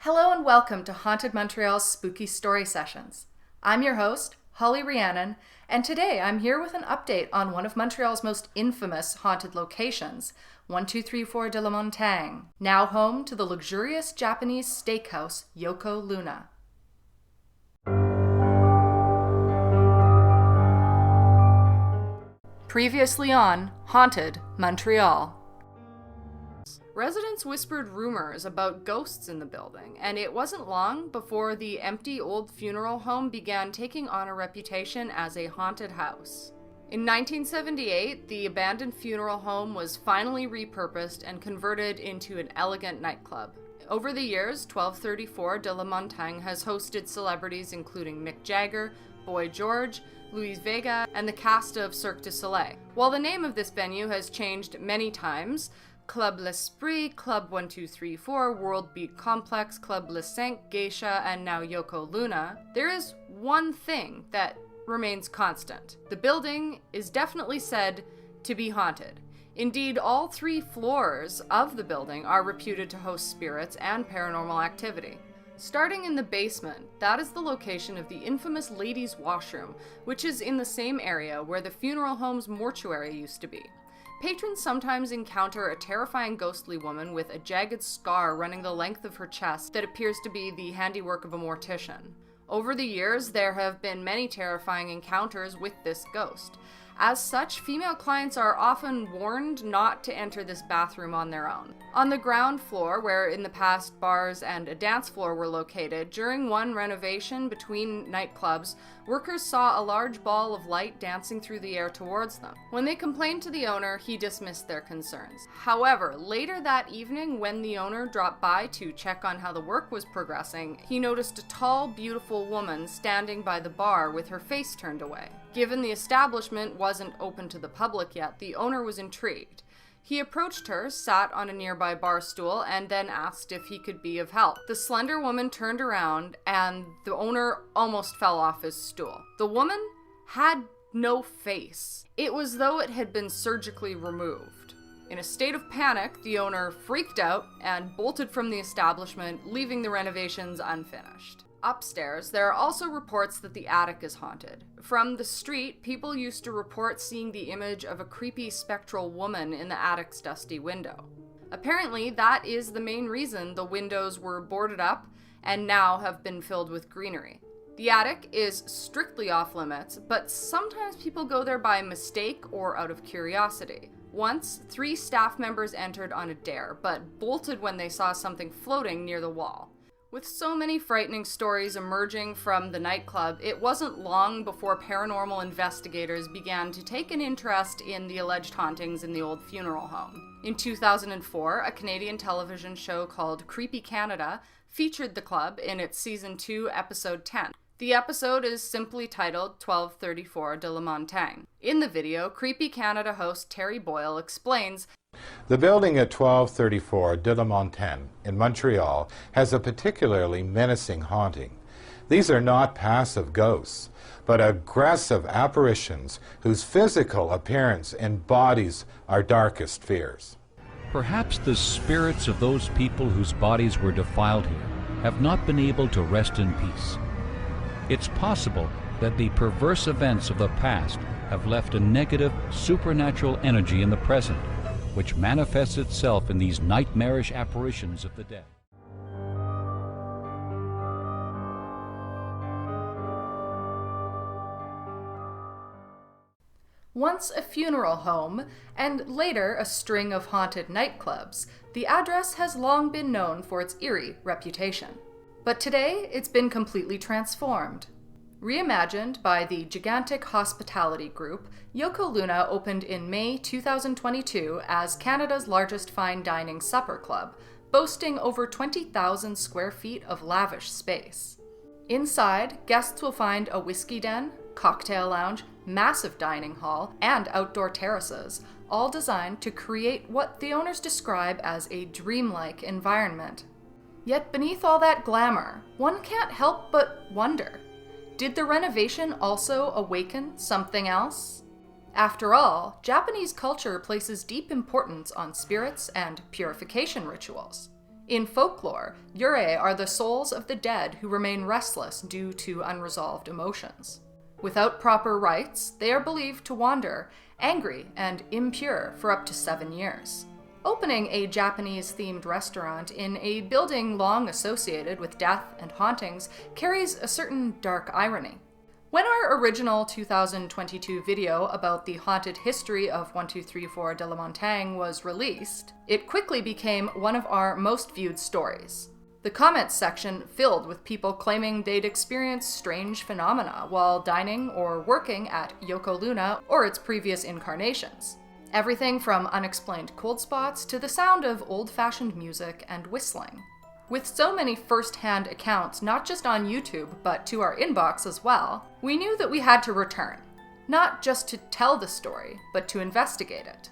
Hello and welcome to Haunted Montreal's Spooky Story Sessions. I'm your host, Holly Rhiannon, and today I'm here with an update on one of Montreal's most infamous haunted locations, 1234 de la Montagne, now home to the luxurious Japanese steakhouse Yoko Luna. Previously on Haunted Montreal. Residents whispered rumors about ghosts in the building, and it wasn't long before the empty old funeral home began taking on a reputation as a haunted house. In 1978, the abandoned funeral home was finally repurposed and converted into an elegant nightclub. Over the years, 1234 de la Montagne has hosted celebrities including Mick Jagger, Boy George, Louise Vega, and the cast of Cirque du Soleil. While the name of this venue has changed many times, Club L'Esprit, Club 1234, World Beat Complex, Club Le Cinq, Geisha, and now Yoko Luna, there is one thing that remains constant. The building is definitely said to be haunted. Indeed, all 3 floors of the building are reputed to host spirits and paranormal activity. Starting in the basement, that is the location of the infamous ladies' washroom, which is in the same area where the funeral home's mortuary used to be. Patrons sometimes encounter a terrifying ghostly woman with a jagged scar running the length of her chest that appears to be the handiwork of a mortician. Over the years, there have been many terrifying encounters with this ghost. As such, female clients are often warned not to enter this bathroom on their own. On the ground floor, where in the past bars and a dance floor were located, during one renovation between nightclubs, workers saw a large ball of light dancing through the air towards them. When they complained to the owner, he dismissed their concerns. However, later that evening, when the owner dropped by to check on how the work was progressing, he noticed a tall, beautiful woman standing by the bar with her face turned away. Given the establishment wasn't open to the public yet, the owner was intrigued. He approached her, sat on a nearby bar stool, and then asked if he could be of help. The slender woman turned around, and the owner almost fell off his stool. The woman had no face. It was though it had been surgically removed. In a state of panic, the owner freaked out and bolted from the establishment, leaving the renovations unfinished. Upstairs, there are also reports that the attic is haunted. From the street, people used to report seeing the image of a creepy spectral woman in the attic's dusty window. Apparently, that is the main reason the windows were boarded up and now have been filled with greenery. The attic is strictly off limits, but sometimes people go there by mistake or out of curiosity. Once, 3 staff members entered on a dare, but bolted when they saw something floating near the wall. With so many frightening stories emerging from the nightclub, it wasn't long before paranormal investigators began to take an interest in the alleged hauntings in the old funeral home. In 2004, a Canadian television show called Creepy Canada featured the club in its Season 2, Episode 10. The episode is simply titled 1234 de la Montagne. In the video, Creepy Canada host Terry Boyle explains, "The building at 1234 de la Montagne in Montreal has a particularly menacing haunting. These are not passive ghosts, but aggressive apparitions whose physical appearance embodies our darkest fears. Perhaps the spirits of those people whose bodies were defiled here have not been able to rest in peace. It's possible that the perverse events of the past have left a negative, supernatural energy in the present, which manifests itself in these nightmarish apparitions of the dead." Once a funeral home, and later a string of haunted nightclubs, the address has long been known for its eerie reputation. But today, it's been completely transformed. Reimagined by the gigantic hospitality group, Yoko Luna opened in May 2022 as Canada's largest fine dining supper club, boasting over 20,000 square feet of lavish space. Inside, guests will find a whiskey den, cocktail lounge, massive dining hall, and outdoor terraces, all designed to create what the owners describe as a dreamlike environment. Yet beneath all that glamour, one can't help but wonder, did the renovation also awaken something else? After all, Japanese culture places deep importance on spirits and purification rituals. In folklore, Eerie are the souls of the dead who remain restless due to unresolved emotions. Without proper rites, they are believed to wander, angry and impure, for up to 7 years. Opening a Japanese-themed restaurant in a building long associated with death and hauntings carries a certain dark irony. When our original 2022 video about the haunted history of 1234 de la Montagne was released, it quickly became one of our most viewed stories. The comments section filled with people claiming they'd experienced strange phenomena while dining or working at Yoko Luna or its previous incarnations. Everything from unexplained cold spots to the sound of old-fashioned music and whistling. With so many first-hand accounts, not just on YouTube, but to our inbox as well, we knew that we had to return. Not just to tell the story, but to investigate it.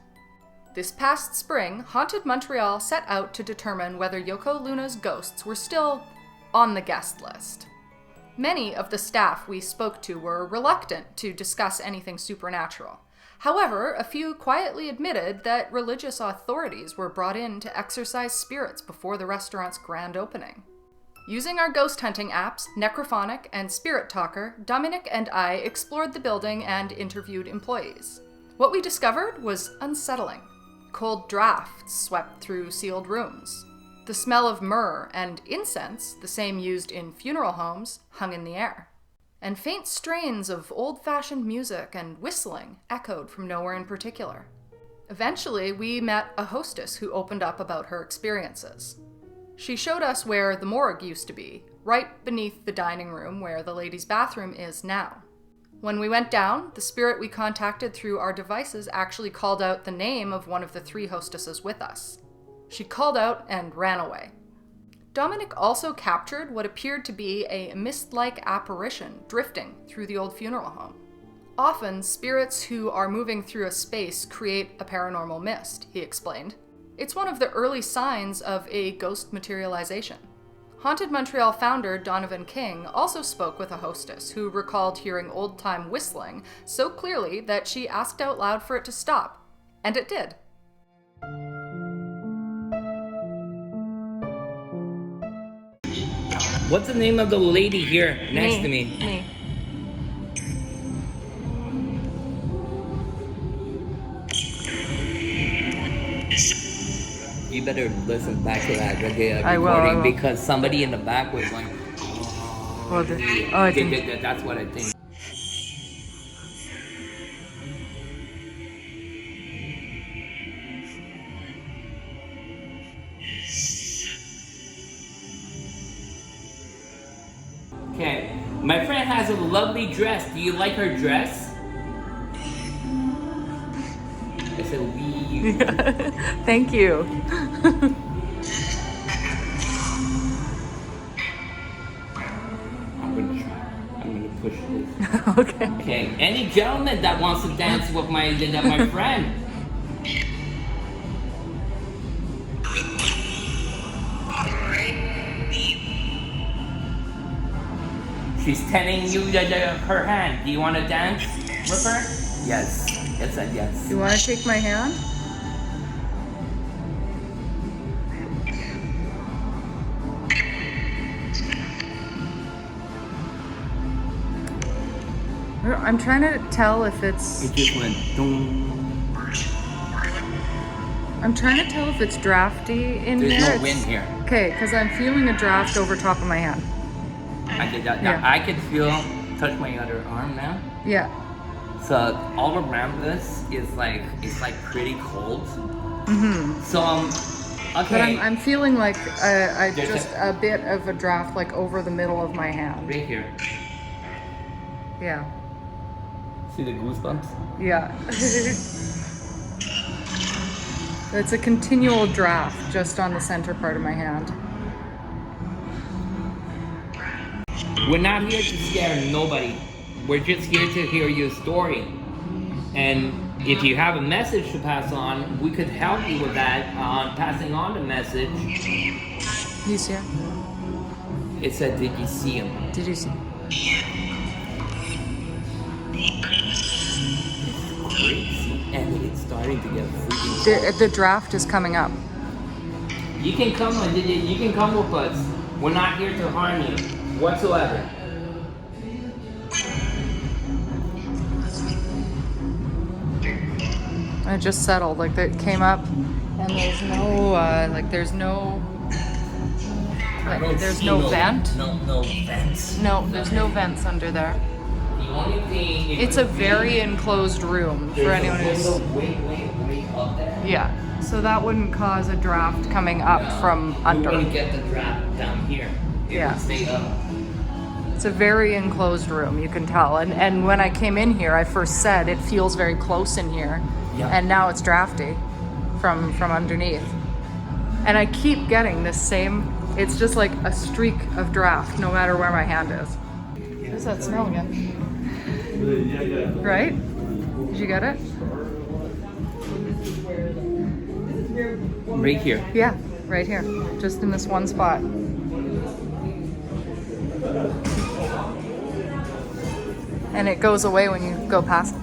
This past spring, Haunted Montreal set out to determine whether Yoko Luna's ghosts were still on the guest list. Many of the staff we spoke to were reluctant to discuss anything supernatural. However, a few quietly admitted that religious authorities were brought in to exorcise spirits before the restaurant's grand opening. Using our ghost hunting apps, Necrophonic and Spirit Talker, Dominic and I explored the building and interviewed employees. What we discovered was unsettling. Cold drafts swept through sealed rooms. The smell of myrrh and incense, the same used in funeral homes, hung in the air. And faint strains of old-fashioned music and whistling echoed from nowhere in particular. Eventually, we met a hostess who opened up about her experiences. She showed us where the morgue used to be, right beneath the dining room where the ladies' bathroom is now. When we went down, the spirit we contacted through our devices actually called out the name of one of the 3 hostesses with us. She called out and ran away. Dominic also captured what appeared to be a mist-like apparition drifting through the old funeral home. Often, spirits who are moving through a space create a paranormal mist, he explained. It's one of the early signs of a ghost materialization. Haunted Montreal founder Donovan King also spoke with a hostess who recalled hearing old-time whistling so clearly that she asked out loud for it to stop. And it did. What's the name of the lady here next to me? Me. You better listen back to that recording I will. Because somebody in the back was like, I think... that's what I think. Okay, my friend has a lovely dress. Do you like her dress? I said, we. Thank you. I'm gonna push this. Okay. Okay, any gentleman that wants to dance with my friend? She's telling you her hand. Do you want to dance with her? Yes. Yes, and yes. You want to take my hand? I'm trying to tell if it's... It just went boom. I'm trying to tell if it's drafty in There's there. There's no wind here. Okay, because I'm feeling a draft over top of my hand. I did that. Yeah. I can feel, touch my other arm now. Yeah. So all around this is like, it's like pretty cold. Mm-hmm. So, okay. But I'm feeling like just a bit of a draft like over the middle of my hand. Right here. Yeah. See the goosebumps? Yeah. It's a continual draft just on the center part of my hand. We're not here to scare nobody. We're just here to hear your story. And if you have a message to pass on, we could help you with that on passing on the message. You see him? It said, did you see him? Did you see him? It's crazy. And it's starting to get freaking cold. The draft is coming up. You can come with us. We're not here to harm you whatsoever. It just settled, like it came up, and there's no, there's no vent. No vents. No, there's no vents under there. The only thing. It's a very enclosed room for anyone who's. Way up there. Yeah, so that wouldn't cause a draft coming up from under. We wouldn't get the draft down here. It would stay up. It's a very enclosed room, you can tell. And when I came in here, I first said it feels very close in here. Yeah. And now it's drafty from underneath. And I keep getting this same, it's just like a streak of draft no matter where my hand is. What's that smell again? Right? Did you get it? Right here. Yeah, right here. Just in this one spot. And it goes away when you go past it.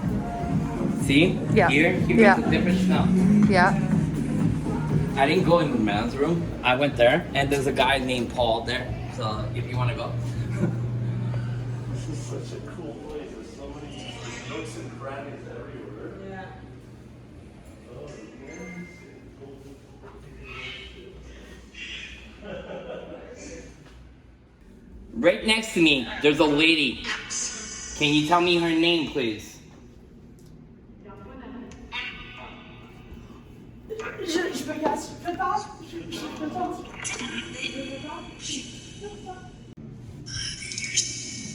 See? Yeah. Here Yeah. makes a different smell. Yeah. I didn't go in the man's room. I went there, and there's a guy named Paul there. So if you want to go. This is such a cool place. There's so many nooks and crannies everywhere. Yeah. Right next to me, there's a lady. Can you tell me her name, please?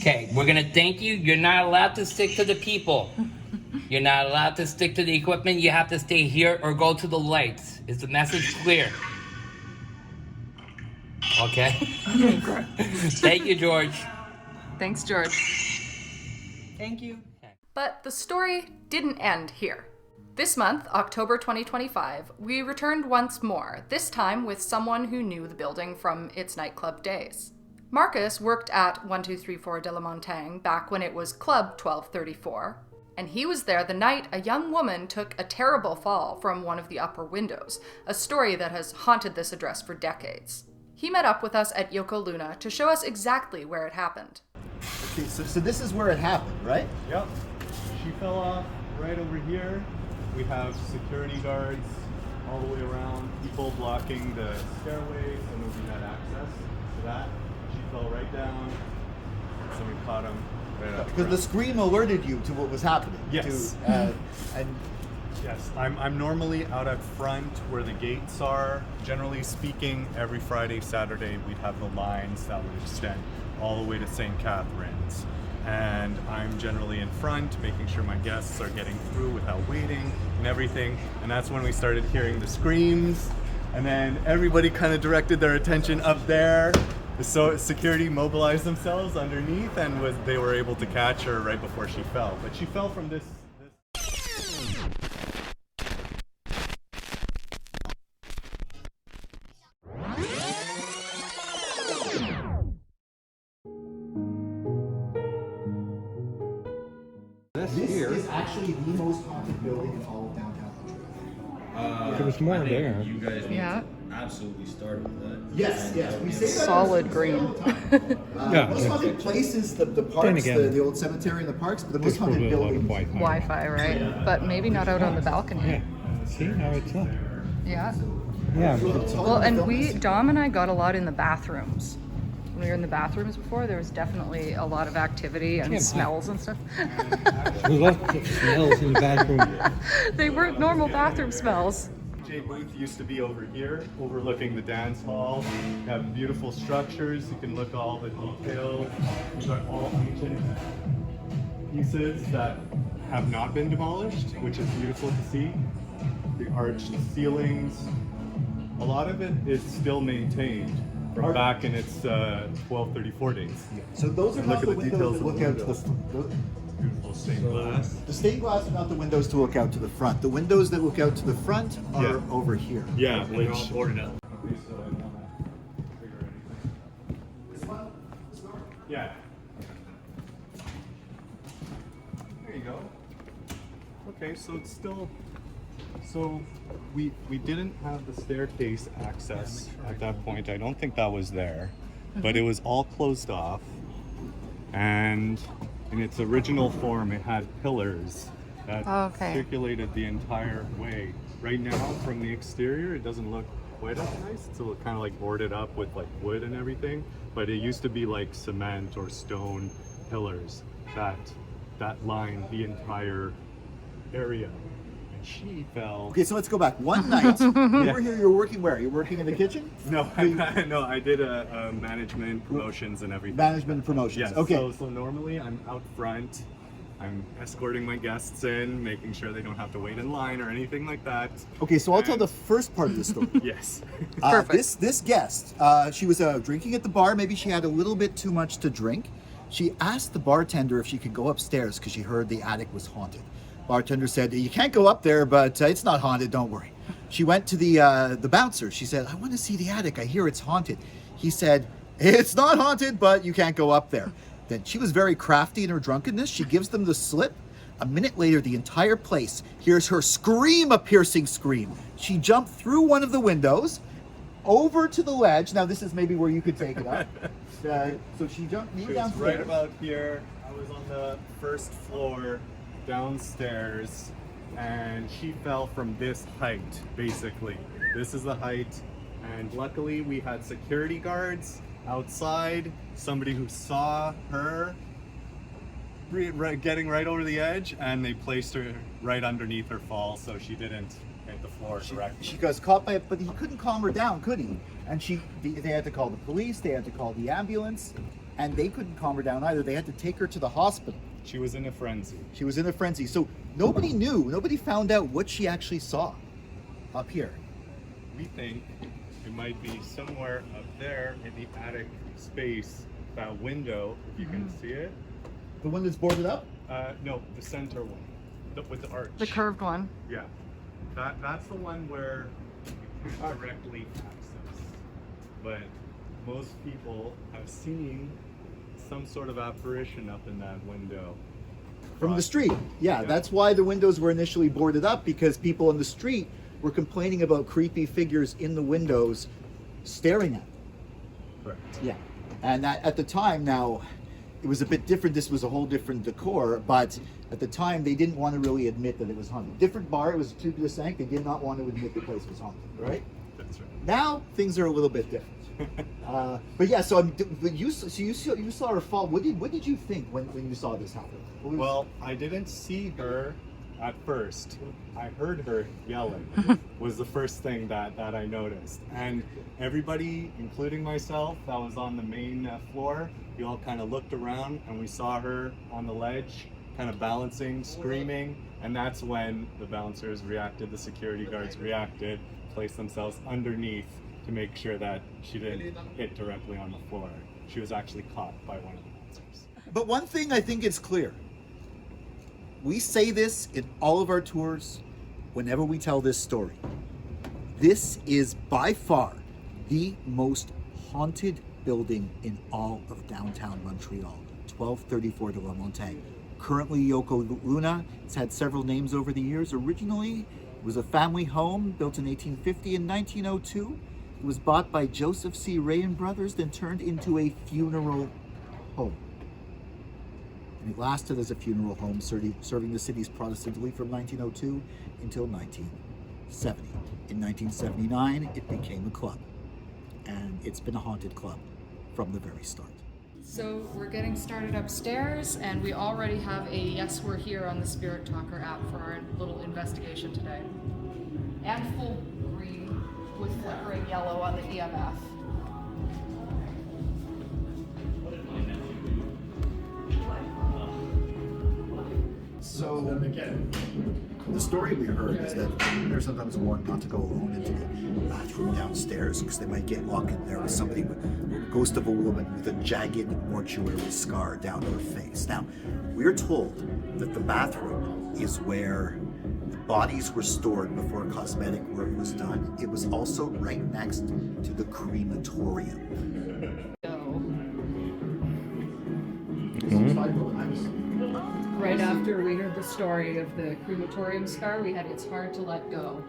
Okay, we're gonna thank you. You're not allowed to stick to the people. You're not allowed to stick to the equipment. You have to stay here or go to the lights. Is the message clear? Okay. Thank you, George. Thanks, George. Thank you. But the story didn't end here. This month, October 2025, we returned once more, this time with someone who knew the building from its nightclub days. Marcus worked at 1234 de la Montagne back when it was Club 1234, and he was there the night a young woman took a terrible fall from one of the upper windows, a story that has haunted this address for decades. He met up with us at Yoko Luna to show us exactly where it happened. Okay, so this is where it happened, right? Yep. She fell off right over here. We have security guards all the way around, people blocking the stairways, and then we had access to that. She fell right down, so we caught him right up Because front. the scream alerted you to what was happening. Yes. And Yes, I'm normally out at front where the gates are. Generally speaking, every Friday, Saturday, we'd have the lines that would extend all the way to St. Catharines. And I'm generally in front, making sure my guests are getting through without waiting and everything. And that's when we started hearing the screams. And then everybody kind of directed their attention up there. So security mobilized themselves underneath, and they were able to catch her right before she fell. But she fell from this. this is actually the most haunted building in all of downtown Montreal. There was more I think there. You guys Yeah. absolutely started with that. Yes, yes. We say that Solid green. Yeah, most yeah. haunted places, the Then parks, again, the old cemetery and the parks, but the There's most haunted probably a lot of building. Wi-Fi. Wi-Fi, right? But maybe not out on the balcony. Yeah. See how it's not. Yeah. Yeah. Well, and Dom and I got a lot in the bathrooms. When we were in the bathrooms before, there was definitely a lot of activity and Yeah, smells and stuff. There's lots of smells in the bathroom. They weren't normal bathroom smells. DJ booth used to be over here, overlooking the dance hall. You have beautiful structures. You can look all the details. These are all ancient pieces that have not been demolished, which is beautiful to see. The arched ceilings. A lot of it is still maintained from back in its 1234 days. So those are And not look the at the windows details that of look the out to windows. Beautiful stained glass. the stained glass are not the windows to look out to the front. The windows that look out to the front are Yeah. over here. Yeah, And they're all boarded up. Yeah. There you go. Okay, so it's still So we didn't have the staircase access at that point. I don't think that was there, but it was all closed off. And in its original form, it had pillars that circulated the entire way. Right now, from the exterior, it doesn't look quite as nice. It's kind of like boarded up with like wood and everything, but it used to be like cement or stone pillars that line the entire area. And she fell. Okay, so let's go back. One night, you were here, you were working where? You're working in the kitchen? No, no, I did a management, promotions and everything. Management and promotions, Yes, okay. so normally I'm out front. I'm escorting my guests in, making sure they don't have to wait in line or anything like that. Okay, so I'll tell the first part of the story. Yes. This guest, she was drinking at the bar. Maybe she had a little bit too much to drink. She asked the bartender if she could go upstairs because she heard the attic was haunted. Bartender said, "You can't go up there, but it's not haunted, don't worry." She went to the bouncer. She said, "I want to see the attic. I hear it's haunted." He said, "It's not haunted, but you can't go up there." Then she was very crafty in her drunkenness. She gives them the slip. A minute later, the entire place hears her scream a piercing scream. She jumped through one of the windows over to the ledge. Now, this is maybe where you could take it up. So she jumped She was downstairs. right about here. I was on the first floor downstairs, and she fell from this height, basically. This is the height, and luckily we had security guards outside, somebody who saw her getting right over the edge, and they placed her right underneath her fall so she didn't hit the floor directly. She got caught by it, but he couldn't calm her down, could he? And they had to call the police, they had to call the ambulance, and they couldn't calm her down either. They had to take her to the hospital. She was in a frenzy. She was in a frenzy. So nobody knew, nobody found out what she actually saw up here. We think it might be somewhere up there in the attic space, that window, if you can see it. The one that's boarded up? No, the center one, with the arch. The curved one. Yeah, that's the one where you can directly access. But most people have seen some sort of apparition up in that window. From the street. Yeah, that's why the windows were initially boarded up, because people on the street were complaining about creepy figures in the windows staring at them. Correct. Yeah. And that, at the time, now, it was a bit different. This was a whole different decor, but at the time, they didn't want to really admit that it was haunted. Different bar, it was to the sank. They did not want to admit the place was haunted, right? That's right. Now, things are a little bit different. But yeah, so you saw her fall. What did you think when you saw this happen? Well, I didn't see her at first. I heard her yelling was the first thing that I noticed. And everybody, including myself, that was on the main floor, we all kind of looked around and we saw her on the ledge, kind of balancing, screaming. And that's when the bouncers reacted, the security guards reacted, placed themselves underneath to make sure that she didn't hit directly on the floor. She was actually caught by one of the bouncers. But one thing I think is clear. We say this in all of our tours whenever we tell this story. This is by far the most haunted building in all of downtown Montreal, 1234 de la Montagne. Currently Yoko Luna. It's had several names over the years. Originally, it was a family home built in 1850 and 1902. It was bought by Joseph C. Ray and Brothers, then turned into a funeral home. And it lasted as a funeral home, serving the city's Protestant elite from 1902 until 1970. In 1979, it became a club. And it's been a haunted club from the very start. So we're getting started upstairs, and we already have a Yes We're Here on the Spirit Talker app for our little investigation today. And full green with flickering yellow on the EMF. So, the story we heard is that they're sometimes warned not to go alone into the bathroom downstairs because they might get locked in there with somebody with a ghost of a woman with a jagged mortuary scar down her face. Now, we're told that the bathroom is where the bodies were stored before cosmetic work was done. It was also right next to the crematorium. Right after we heard the story of the crematorium scar, we had It's Hard to Let Go.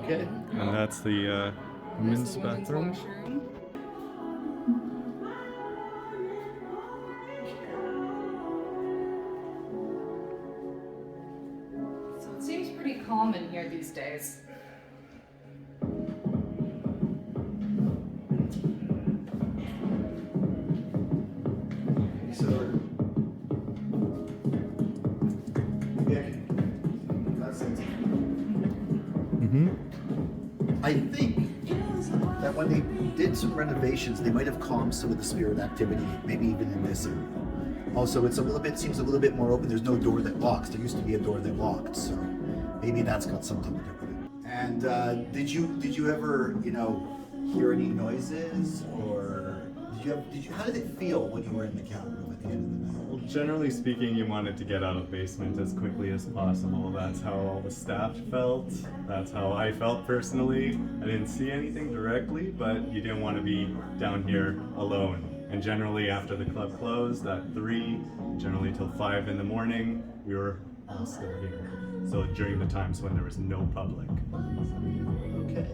Okay. And that's the women's bathroom. washroom. So it seems pretty calm in here these days. So, Vivek, that's it. I think that when they did some renovations, they might have calmed some of the spirit activity, maybe even in this area. Also, it's seems a little bit more open. There's no door that locks. There used to be a door that locked, so maybe that's got something to do with it. And did you ever, hear any noises, or how did it feel when you were in the count room at the end of the night? Well, generally speaking, you wanted to get out of the basement as quickly as possible. That's how all the staff felt. That's how I felt personally. I didn't see anything directly, but you didn't want to be down here alone. And generally after the club closed at 3, generally till 5 in the morning, we were all still here. So during the times when there was no public. Okay.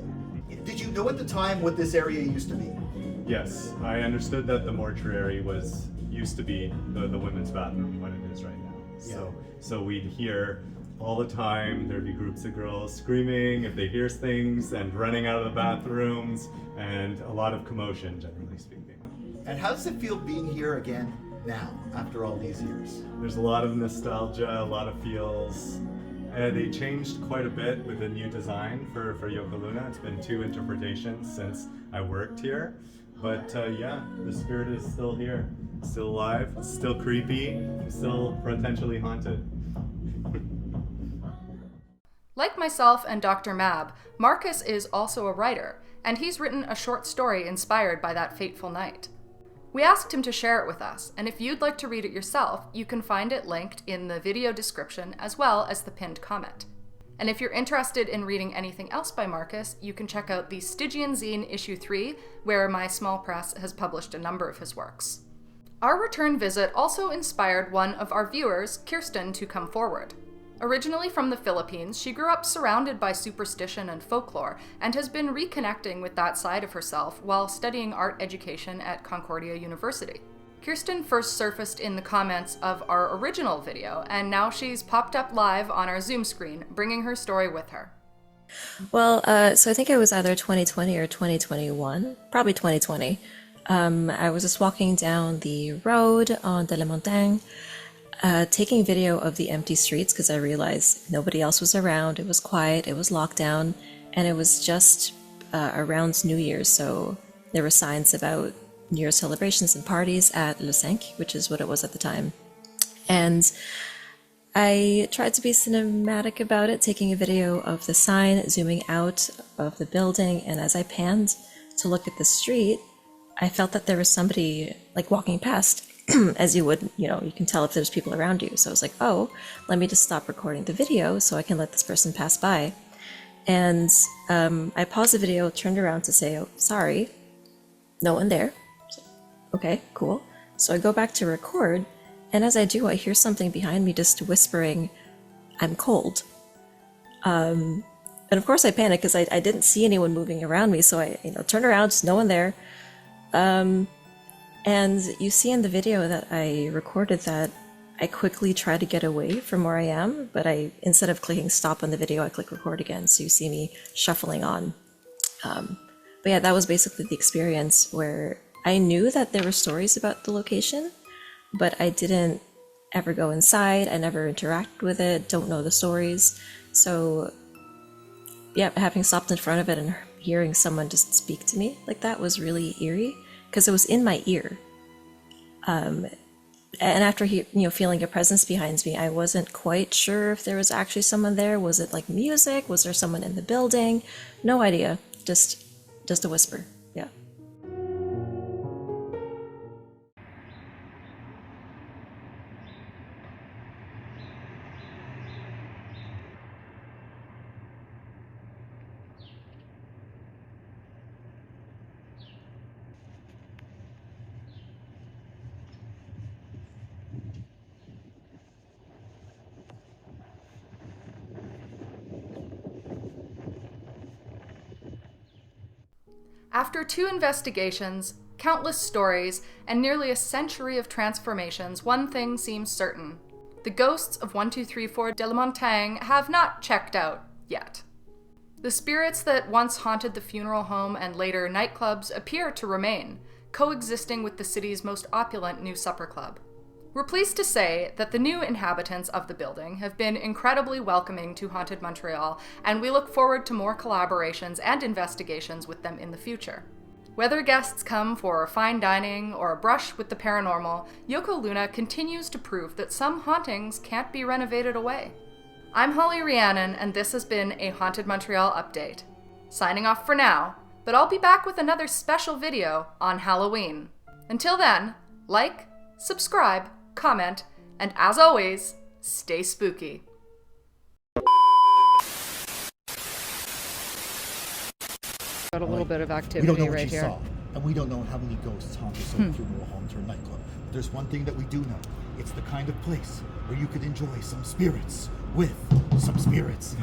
Did you know at the time what this area used to be? Yes, I understood that the mortuary used to be the women's bathroom, what it is right now. Yeah. So we'd hear all the time, there'd be groups of girls screaming if they hear things and running out of the bathrooms, and a lot of commotion, generally speaking. And how does it feel being here again now, after all these years? There's a lot of nostalgia, a lot of feels. They changed quite a bit with the new design for Yoko Luna. It's been 2 interpretations since I worked here. But yeah, the spirit is still here, still alive, still creepy, still potentially haunted. Like myself and Dr. Mab, Marcus is also a writer, and he's written a short story inspired by that fateful night. We asked him to share it with us, and if you'd like to read it yourself, you can find it linked in the video description as well as the pinned comment. And if you're interested in reading anything else by Marcus, you can check out the Stygian Zine issue 3, where my small press has published a number of his works. Our return visit also inspired one of our viewers, Kirsten, to come forward. Originally from the Philippines, she grew up surrounded by superstition and folklore and has been reconnecting with that side of herself while studying art education at Concordia University. Kirsten first surfaced in the comments of our original video, and now she's popped up live on our Zoom screen, bringing her story with her. Well, so I think it was either 2020 or 2021, probably 2020. I was just walking down the road on de la Montagne, taking video of the empty streets because I realized nobody else was around. It was quiet, it was lockdown, and it was just around New Year's, so there were signs about New Year's celebrations and parties at Le Cinq, which is what it was at the time. And I tried to be cinematic about it, taking a video of the sign, zooming out of the building, and as I panned to look at the street, I felt that there was somebody like walking past, as you would, you can tell if there's people around you. So I was like, oh, let me just stop recording the video so I can let this person pass by. And I paused the video, turned around to say, oh, sorry, no one there. Okay, cool. So I go back to record, and as I do, I hear something behind me just whispering, I'm cold. And of course I panic because I didn't see anyone moving around me, so I turn around, just no one there. And you see in the video that I recorded that I quickly try to get away from where I am, but instead of clicking stop on the video, I click record again, so you see me shuffling on. But yeah, that was basically the experience where I knew that there were stories about the location, but I didn't ever go inside, I never interact with it, don't know the stories. So yeah, having stopped in front of it and hearing someone just speak to me like that was really eerie, because it was in my ear. And after feeling a presence behind me, I wasn't quite sure if there was actually someone there. Was it like music? Was there someone in the building? No idea, just a whisper, yeah. After 2 investigations, countless stories, and nearly a century of transformations, one thing seems certain. The ghosts of 1234 de la Montagne have not checked out yet. The spirits that once haunted the funeral home and later nightclubs appear to remain, coexisting with the city's most opulent new supper club. We're pleased to say that the new inhabitants of the building have been incredibly welcoming to Haunted Montreal, and we look forward to more collaborations and investigations with them in the future. Whether guests come for fine dining or a brush with the paranormal, Yoko Luna continues to prove that some hauntings can't be renovated away. I'm Holly Rhiannon, and this has been a Haunted Montreal update. Signing off for now, but I'll be back with another special video on Halloween. Until then, like, subscribe, comment, and as always, stay spooky. Got a little bit of activity We don't know what right you here. saw, and we don't know how many ghosts haunt this old funeral home or nightclub. But there's one thing that we do know. It's the kind of place where you could enjoy some spirits with some spirits.